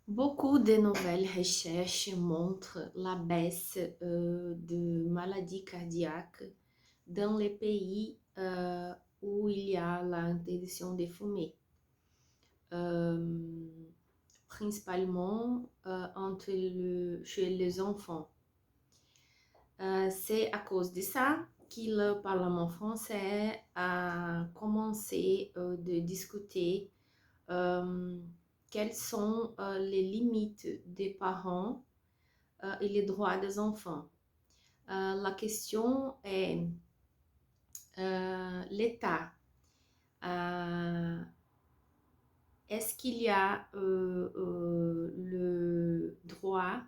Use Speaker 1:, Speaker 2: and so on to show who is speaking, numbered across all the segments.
Speaker 1: Beaucoup de nouvelles recherches montrent la baisse de maladies cardiaques dans les pays où il y a l'interdiction de fumer, euh, principalement chez les enfants. C'est à cause de ça que le Parlement français a commencé de discuter euh, quelles sont les limites des parents et les droits des enfants. La question est, l'État, euh, est-ce qu'il y a le droit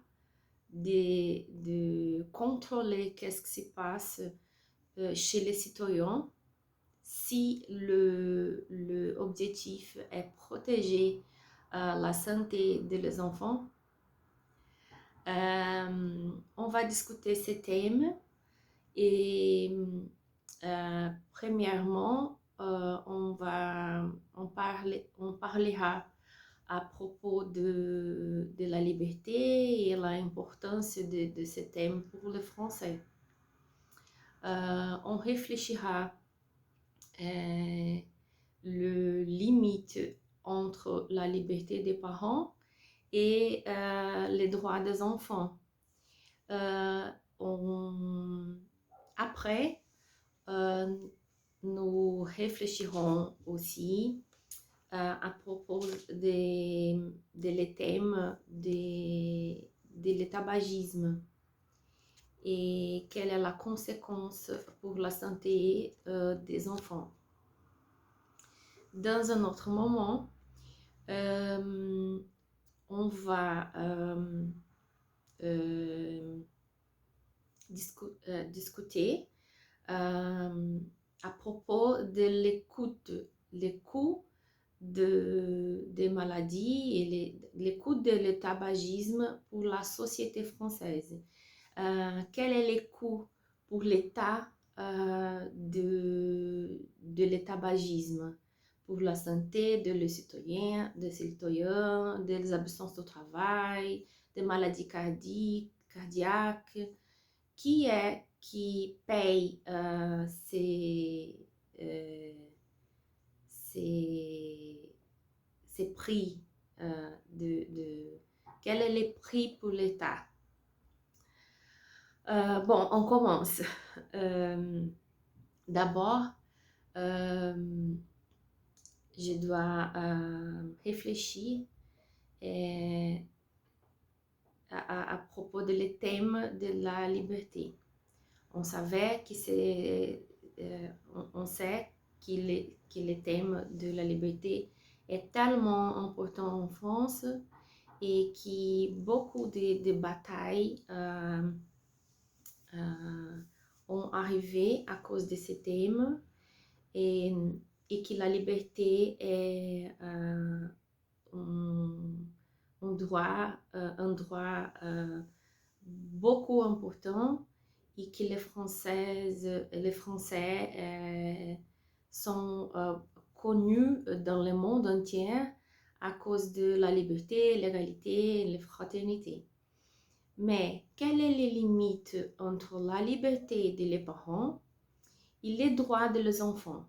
Speaker 1: de contrôler qu'est-ce qui se passe chez les citoyens si le objectif est protéger la santé des enfants? On va discuter ces thèmes et premièrement, on parlera à propos de la liberté et l'importance de ce thème pour le français. On réfléchira le limite entre la liberté des parents et les droits des enfants. Euh, on- Après, euh, nous réfléchirons aussi à propos des thèmes de tabagisme et quelle est la conséquence pour la santé des enfants. Dans un autre moment, euh, on va euh, discuter à propos de l'écoute des maladies et l'écoute de tabagisme pour la société française. Quel est le coût pour l'État de tabagisme pour la santé des citoyens, des absences au travail, des maladies cardiaques? Qui est qui paye euh, ces, ces prix quel est le prix pour l'État? Bon, on commence. Euh, D'abord, euh, je dois réfléchir euh, à propos de le thème de la liberté. On savait que on sait que le thème de la liberté est tellement important en France et que beaucoup de batailles ont arrivé à cause de ce thème et, et que la liberté est un, un droit beaucoup important et que les Français sont connus dans le monde entier à cause de la liberté, l'égalité et la fraternité. Mais quelles sont les limites entre la liberté des parents et les droits des enfants?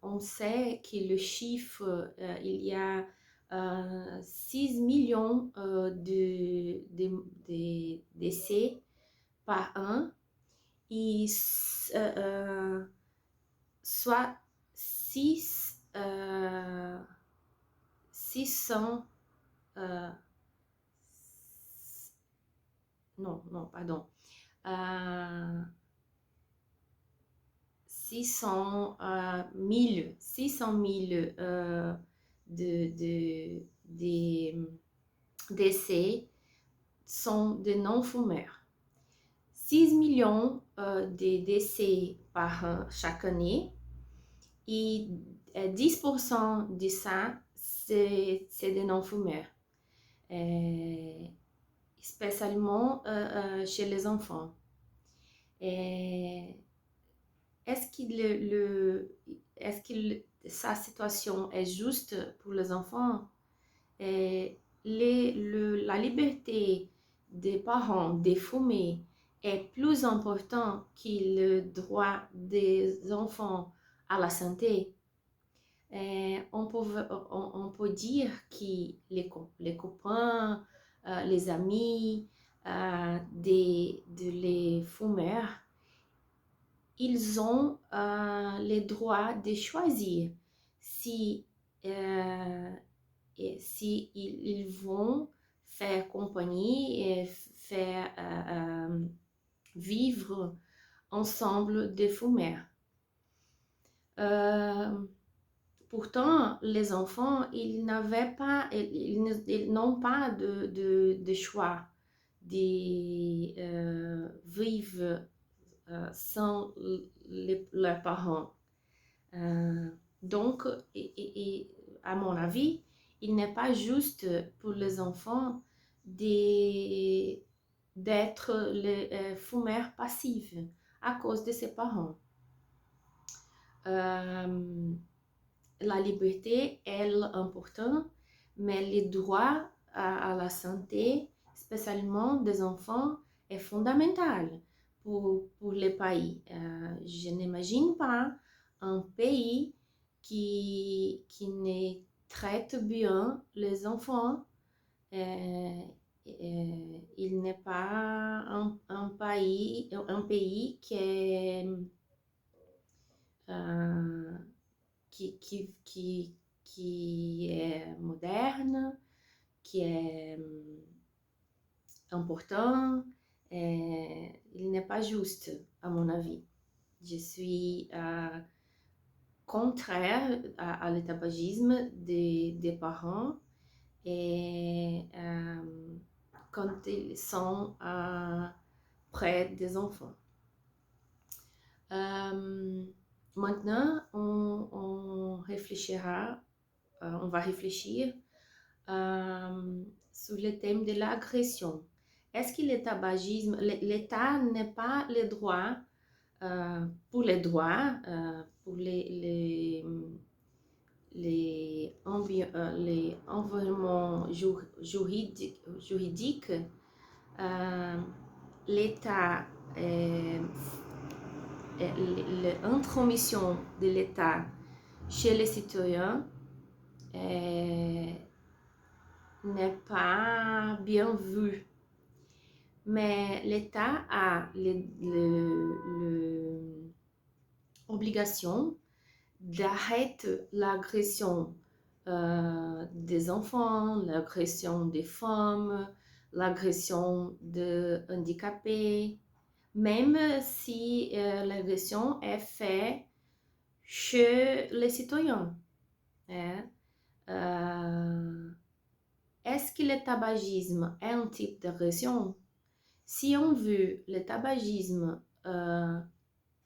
Speaker 1: On sait que le chiffre, il y a 6 millions de décès par an et soit 600 euh, non, non, pardon. Euh, 600 000 des décès sont de non-fumeurs. 6 millions de décès par an chaque année et 10% de ça, c'est des non-fumeurs, spécialement chez les enfants. Est-ce est-ce que sa situation est juste pour les enfants? Et la liberté des parents de fumer est plus important que le droit des enfants à la santé. Et on peut dire que les copains, les amis de les fumeurs, ils ont le droit de choisir si, euh, si ils vont faire compagnie et faire vivre ensemble des fumeurs. Pourtant, les enfants, ils n'avaient pas, ils n'ont pas de choix de vivre sans leurs parents. Donc, à mon avis, il n'est pas juste pour les enfants d'être les fumeurs passifs à cause de ses parents. La liberté est importante, mais les droits à la santé, spécialement des enfants, est fondamental pour les pays. Je n'imagine pas un pays qui ne traite bien les enfants. Il n'est pas un pays qui est qui est moderne, qui est important. Il n'est pas juste, à mon avis. Je suis contraire à l'étabagisme des parents et quand ils sont près des enfants. Maintenant, on réfléchira, on va réfléchir sur le thème de l'agression. Est-ce que l'étabagisme, l'État n'est pas le droit, pour les droits, pour les environnements juridiques, l'État l'intromission de l'État chez les citoyens n'est pas bien vue. Mais l'État a l'obligation d'arrêter l'agression des enfants, l'agression des femmes, l'agression des handicapés, même si l'agression est faite chez les citoyens. Hein? Est-ce que le tabagisme est un type d'agression? Si on veut le tabagisme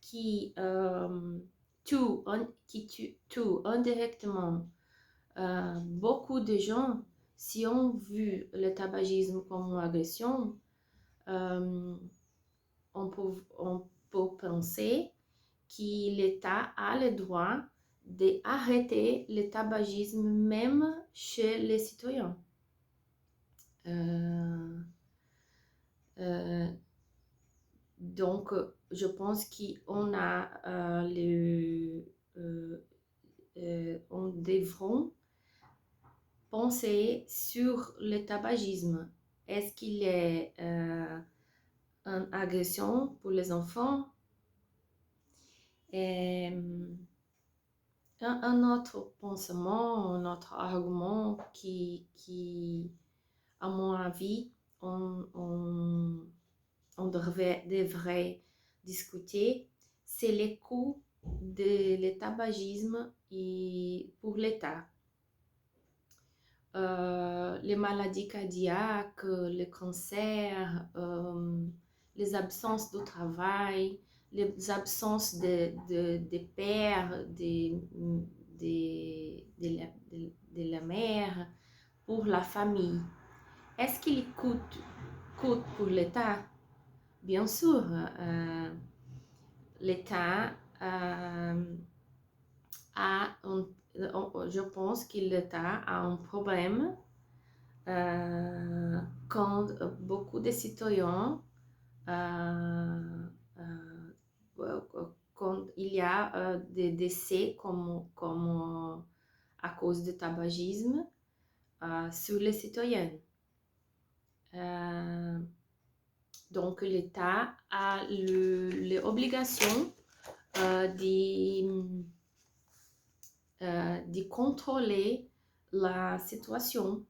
Speaker 1: qui tue indirectement beaucoup de gens, si on veut le tabagisme comme une agression, on peut penser que l'État a le droit d'arrêter le tabagisme même chez les citoyens. Donc, je pense qu'on a on devrait penser sur le tabagisme. Est-ce qu'il est une agression pour les enfants? Et un autre pensement, un autre argument qui à mon avis, on devrait discuter, c'est les coûts de l'étabagisme pour l'État. Les maladies cardiaques, le cancer, les absences de travail, les absences de père, de la mère, pour la famille. Est-ce qu'il coûte pour l'État? Bien sûr, l'État je pense que l'État a un problème quand beaucoup de citoyens, euh, quand il y a des décès comme à cause du tabagisme sur les citoyens. Donc l'État a l'obligation de contrôler la situation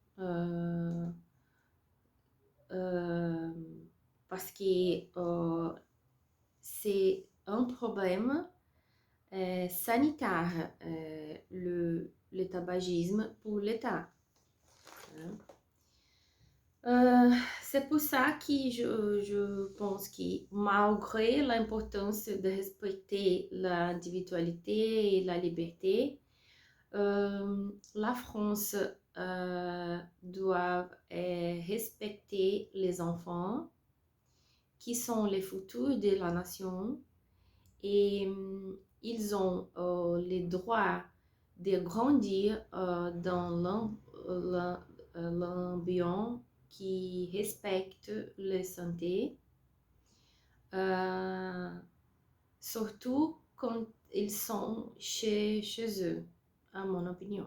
Speaker 1: parce que c'est un problème sanitaire, le tabagisme pour l'État. C'est pour ça que je pense que malgré l'importance de respecter l'individualité et la liberté, la France doit respecter les enfants qui sont les futurs de la nation et ils ont le droit de grandir dans l'ambiance qui respecte la santé, surtout quand ils sont chez eux, à mon opinion.